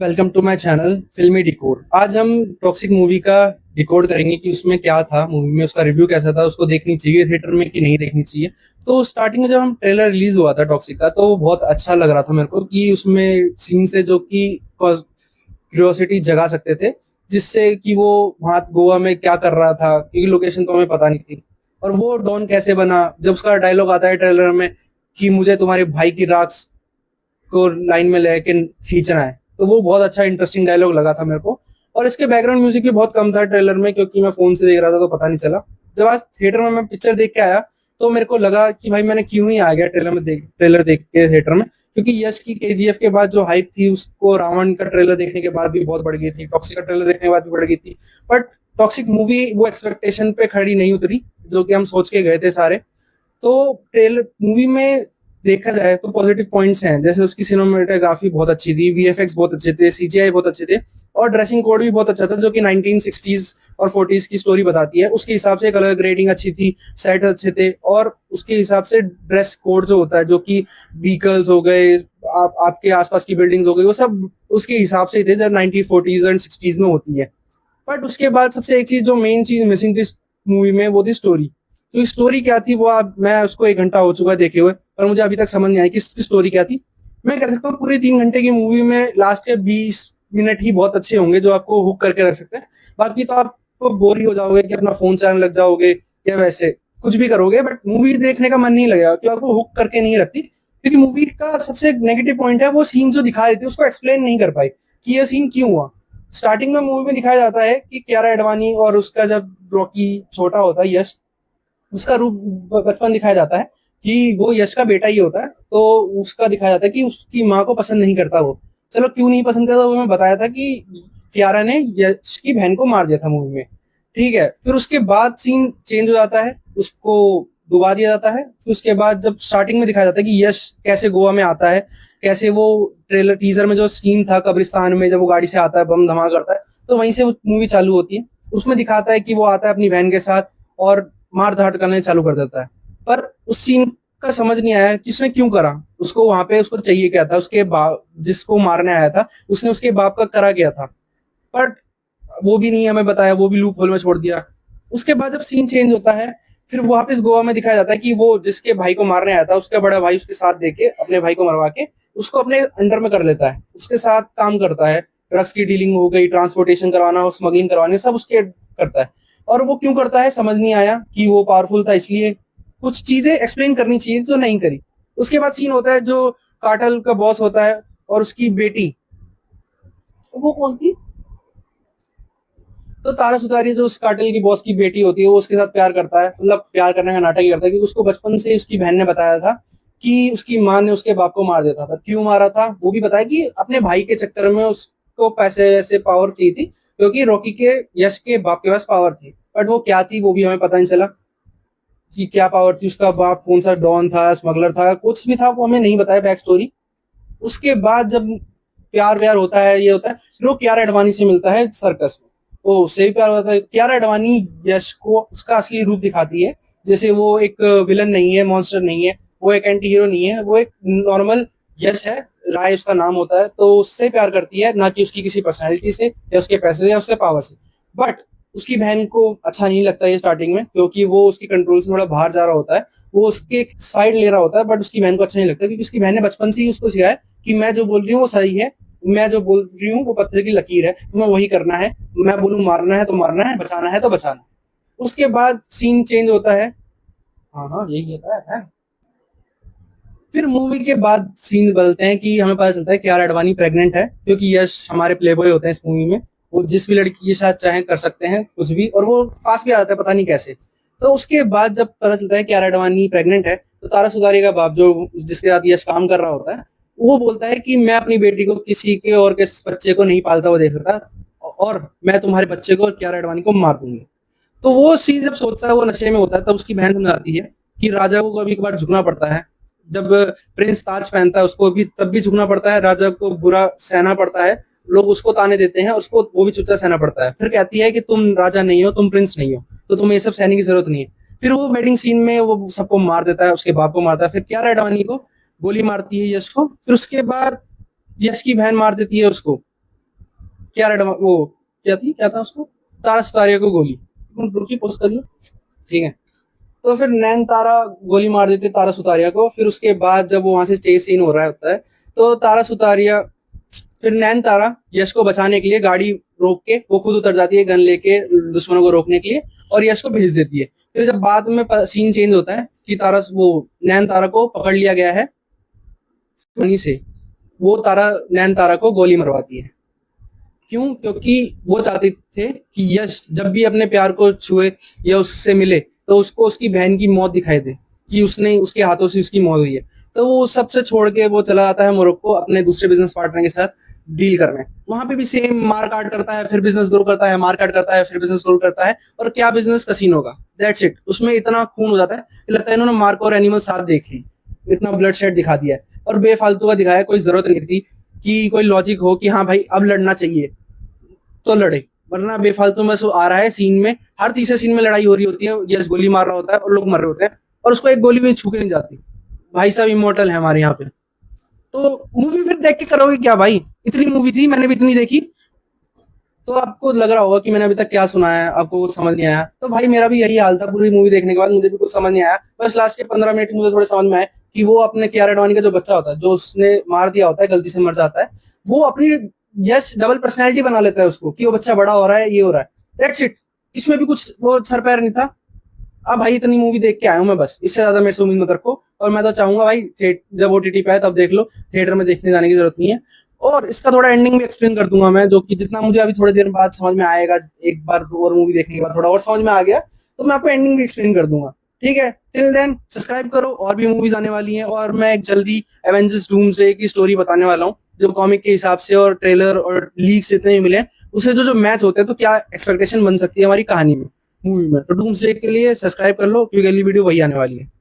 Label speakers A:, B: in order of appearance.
A: Welcome to my channel फिल्मी decode. आज हम टॉक्सिक मूवी का डिकोड करेंगे कि उसमें क्या था, मूवी में उसका रिव्यू कैसा था, उसको देखनी चाहिए थिएटर में कि नहीं देखनी चाहिए। तो स्टार्टिंग में जब हम ट्रेलर रिलीज हुआ था टॉक्सिक का, तो बहुत अच्छा लग रहा था मेरे को कि उसमें सीन्स है जो कि क्यूरियोसिटी जगा सकते थे, जिससे कि वो वहाँ गोवा में क्या कर रहा था, क्योंकि लोकेशन तो हमें पता नहीं थी। और वो डॉन कैसे बना, जब उसका डायलॉग आता है ट्रेलर में कि मुझे तुम्हारे भाई की राख को लाइन में लेके खींचना है, तो वो बहुत अच्छा इंटरेस्टिंग डायलॉग लगा था मेरे को। और इसके बैकग्राउंड म्यूजिक भी बहुत कम था ट्रेलर में, क्योंकि मैं फोन से देख रहा था तो पता नहीं चला। जब आज थिएटर में मैं पिक्चर देख के आया तो मेरे को लगा कि भाई मैंने क्यों ही आ गया ट्रेलर देख के थिएटर में, क्योंकि यश की केजीएफ के बाद जो हाइप थी उसको रावण का ट्रेलर देखने के बाद भी बहुत बढ़ गई थी, टॉक्सिक का ट्रेलर देखने के बाद भी बढ़ गई थी। बट टॉक्सिक मूवी वो एक्सपेक्टेशन पे खड़ी नहीं उतरी जो कि हम सोच के गए थे सारे। तो ट्रेलर मूवी में देखा जाए तो पॉजिटिव पॉइंट्स हैं, जैसे उसकी सिनेमेटोग्राफी बहुत अच्छी थी, वीएफएक्स बहुत अच्छे थे, सीजीआई बहुत अच्छे थे, और ड्रेसिंग कोड भी बहुत अच्छा था जो कि 1960s और 40s की स्टोरी बताती है। उसके हिसाब से कलर ग्रेडिंग अच्छी थी, सेट अच्छे थे, और उसके हिसाब से ड्रेस कोड जो होता है, जो कि व्हीकल्स हो गए, आपके आसपास की बिल्डिंग्स हो गई, वो सब उसके हिसाब से थे जब 1940s एंड 60s में होती है। बट उसके बाद सबसे एक चीज जो मेन चीज मिसिंग थी मूवी में, वो थी स्टोरी। तो स्टोरी क्या थी वो, आप मैं उसको 1 घंटा हो चुका है देखे हुए, पर मुझे अभी तक समझ नहीं आया कि स्टोरी क्या थी। मैं कह सकता हूँ पूरे 3 घंटे की मूवी में लास्ट के 20 मिनट ही बहुत अच्छे होंगे जो आपको हुक करके रख सकते हैं। बाकी तो आप बोर ही हो जाओगे कि अपना फोन चलाने लग जाओगे या वैसे कुछ भी करोगे, बट मूवी देखने का मन नहीं लगेगा क्योंकि आपको हुक करके नहीं रखती। क्योंकि मूवी का सबसे नेगेटिव पॉइंट है वो सीन जो दिखा रही थी उसको एक्सप्लेन नहीं कर पाई कि ये सीन क्यों हुआ। स्टार्टिंग में मूवी में दिखाया जाता है कि कियारा एडवाणी और उसका जब रॉकी छोटा होता है, यश, उसका रूप बचपन दिखाया जाता है कि वो यश का बेटा ही होता है। तो उसका दिखाया जाता है कि उसकी माँ को पसंद नहीं करता वो। चलो क्यों नहीं पसंद करता वो मैं बताया था कि कियारा ने यश की बहन को मार दिया था मूवी में। ठीक है, फिर उसके बाद सीन चेंज हो जाता है, उसको डुबा दिया जाता है। फिर उसके बाद जब स्टार्टिंग में दिखाया जाता है कि यश कैसे गोवा में आता है, कैसे वो ट्रेलर टीजर में जो सीन था कब्रिस्तान में जब वो गाड़ी से आता है, बम धमाका करता है, तो वहीं से वो मूवी चालू होती है। उसमें दिखाता है कि वो आता है अपनी बहन के साथ और मार धाड़ करने चालू कर देता है। पर उस सीन का समझ नहीं आया कि उसने क्यों करा, उसको वहां पे उसको चाहिए क्या था, उसके बाप जिसको मारने आया था उसने उसके बाप का करा क्या था। बट वो भी नहीं हमें बताया, वो भी लूप होल में छोड़ दिया। उसके बाद जब सीन चेंज होता है, फिर वापस गोवा में दिखाया जाता है कि वो जिसके भाई को मारने आया था उसका बड़ा भाई उसके साथ देके अपने भाई को मरवा के उसको अपने अंडर में कर लेता है, उसके साथ काम करता है। ड्रग्स की डीलिंग हो गई, ट्रांसपोर्टेशन करवाना और स्मगलिंग करवाने सब उसके करता है। और वो क्यों करता है समझ नहीं आया, कि वो पावरफुल था इसलिए। कुछ चीजें एक्सप्लेन करनी चाहिए जो नहीं करी। उसके बाद सीन होता है जो कार्टेल का बॉस होता है और उसकी बेटी, वो कौन थी, तो तारा सुतारिया जो उस कार्टेल की बॉस की बेटी होती है वो उसके साथ प्यार करता है, मतलब प्यार करने का नाटक ही करता है, क्योंकि उसको बचपन से उसकी बहन ने बताया था कि उसकी माँ ने उसके बाप को मार देता था। क्यों मारा था वो भी बताया कि अपने भाई के चक्कर में उसको पैसे वैसे पावर चाहिए थी, क्योंकि रॉकी के यश के बाप के पास पावर थी। बट वो क्या थी वो भी हमें पता नहीं चला कि क्या पावर थी, उसका बाप कौन सा डॉन था, स्मगलर था, कुछ भी था वो हमें नहीं बताया बैक स्टोरी। उसके बाद जब प्यार व्यार होता है, ये होता है, फिर वो कियारा एडवाणी से मिलता है सर्कस में। वो उससे भी प्यार होता है। कियारा एडवाणी यश को उसका असली रूप दिखाती है, जैसे वो एक विलन नहीं है, मॉन्स्टर नहीं है, वो एक एंटी हीरो नहीं है, वो एक नॉर्मल यश है, राय उसका नाम होता है। तो उससे प्यार करती है, ना कि उसकी किसी पर्सनैलिटी से या उसके पैसे से या उसके पावर से। बट उसकी बहन को अच्छा नहीं लगता है स्टार्टिंग में, क्योंकि वो उसकी कंट्रोल से थोड़ा बाहर जा रहा होता है, वो उसके साइड ले रहा होता है। बट उसकी बहन को अच्छा नहीं लगता, क्योंकि उसकी बहन ने बचपन से ही उसको सिखाया कि मैं जो बोल रही हूँ वो सही है, मैं जो बोल रही हूँ वो पत्थर की लकीर है, तुम्हें वही करना है। मैं बोलूँ मारना है तो मारना है, बचाना है तो बचाना है। उसके बाद सीन चेंज होता है। हाँ हाँ यही होता है। फिर मूवी के बाद सीन बदलते हैं कि हमें पता चलता है कियारा एडवाणी प्रेग्नेंट है, क्योंकि यश हमारे प्ले बॉय होते हैं इस मूवी में। वो जिस भी लड़की के साथ चाहे कर सकते हैं कुछ भी, और वो पास भी आ जाता है पता नहीं कैसे। तो उसके बाद जब पता चलता है कियारा एडवाणी प्रेग्नेंट है, तो तारा सुतारिया का बाप जो जिसके साथ यश काम कर रहा होता है, वो बोलता है कि मैं अपनी बेटी को किसी के और के बच्चे को नहीं पालता हुआ देख सकता, और मैं तुम्हारे बच्चे को और कियारा एडवाणी को मार दूंगी। तो वो सीन जब सोचता है, वो नशे में होता है, तब उसकी बहन समझाती है कि राजा को कभी कभार झुकना पड़ता है। जब प्रिंस ताज पहनता है उसको भी तब भी झुकना पड़ता है, राजा को बुरा सहना पड़ता है, लोग उसको ताने देते हैं, उसको वो भी चुपचाप सहना पड़ता है। फिर कहती है कि तुम राजा नहीं हो, तुम प्रिंस नहीं हो, तो तुम्हें ये सब सहने की जरूरत नहीं है। फिर वो वेडिंग सीन में वो सबको मार देता है, उसके बाप को मारता है, फिर कियारा एडवाणी को गोली मारती है यश को, फिर उसके बाद यश की बहन मार देती है उसको। क्या वो क्या था उसको, तारा सुतारिया को गोली, रुकी पोस्ट कर लो, ठीक है। तो फिर नैन तारा गोली मार देते तारा सुतारिया को। फिर उसके बाद जब वो वहां से चेस सीन हो रहा होता है, तो तारा सुतारिया, फिर नैन तारा यश को बचाने के लिए गाड़ी रोक के वो खुद उतर जाती है गन लेके दुश्मनों को रोकने के लिए, और यश को भेज देती है। फिर जब बाद में सीन चेंज होता है कि तारा वो नैन तारा को पकड़ लिया गया है, वहीं से वो तारा नैन तारा को गोली मरवाती है। क्यों? क्योंकि वो चाहते थे कि यश जब भी अपने प्यार को छुए या उससे मिले तो उसको उसकी बहन की मौत दिखाई दे कि उसने उसके हाथों से उसकी मौत हुई है। तो वो सबसे छोड़ के वो चला जाता है मोरक्को अपने दूसरे बिजनेस पार्टनर के साथ डील करने। वहां पे भी सेम मार काट करता है, फिर बिजनेस ग्रो करता है, मार काट करता है, फिर बिजनेस ग्रो करता है। और क्या बिजनेस, कसिनो का, दैट्स इट। उसमें इतना खून हो जाता है कि लगता है इन्होंने मार्को और एनिमल साथ देख ली, इतना ब्लड शेड दिखा दिया है और बेफालतू का दिखाया। कोई जरूरत नहीं थी कि कोई लॉजिक हो कि हाँ भाई अब लड़ना चाहिए तो लड़े, वरना बेफालतू में आ रहा है सीन में। हर तीसरे सीन में लड़ाई हो रही होती है, यस गोली मार रहा होता है और लोग मर रहे होते हैं और उसको एक गोली भी छू के नहीं जाती। भाई साहब इमोर्टल है हमारे यहाँ पे। तो मूवी फिर देख के करोगे क्या भाई, इतनी मूवी थी, मैंने भी इतनी देखी। तो आपको लग रहा होगा कि मैंने अभी तक क्या सुना है, आपको कुछ समझ नहीं आया। तो भाई मेरा भी यही हाल था, पूरी मूवी देखने के बाद मुझे भी कुछ समझ नहीं आया। बस लास्ट के 15 मिनट मुझे थोड़े समझ में आए कि वो अपने कियारा एडवाणी का जो बच्चा होता है, जो उसने मार दिया होता है, गलती से मर जाता है, वो अपनी यस डबल पर्सनैलिटी बना लेता है उसको कि वो बच्चा बड़ा हो रहा है, ये हो रहा है, दैट्स इट। इसमें भी कुछ वो सर पैर नहीं था। अब भाई इतनी मूवी देख के आया हूँ मैं, बस इससे ज्यादा मेरे से उम्मीद मत रखो। और मैं तो चाहूंगा भाई जब ओटीटी पे आए तब देख लो, थिएटर में देखने जाने की जरूरत नहीं है। और इसका थोड़ा एंडिंग भी एक्सप्लेन कर दूंगा मैं, जो कि जितना मुझे अभी थोड़ी देर बाद समझ में आएगा, एक बार और मूवी देखने के बाद थोड़ा और समझ में आ गया, तो मैं आपको एंडिंग भी एक्सप्लेन कर दूंगा। ठीक है, टिल देन सब्सक्राइब करो, और भी मूवीज आने वाली हैं। और मैं एक जल्दी एवेंजर्स डूम्सडे की स्टोरी बताने वाला हूँ, जो कॉमिक के हिसाब से और ट्रेलर और लीक्स जितने भी मिले हैं, उससे जो जो मैच होते हैं, तो क्या एक्सपेक्टेशन बन सकती है हमारी कहानी में, मूवी में। तो डूम्सडे के लिए सब्सक्राइब कर लो, क्योंकि अगली वीडियो वही आने वाली है।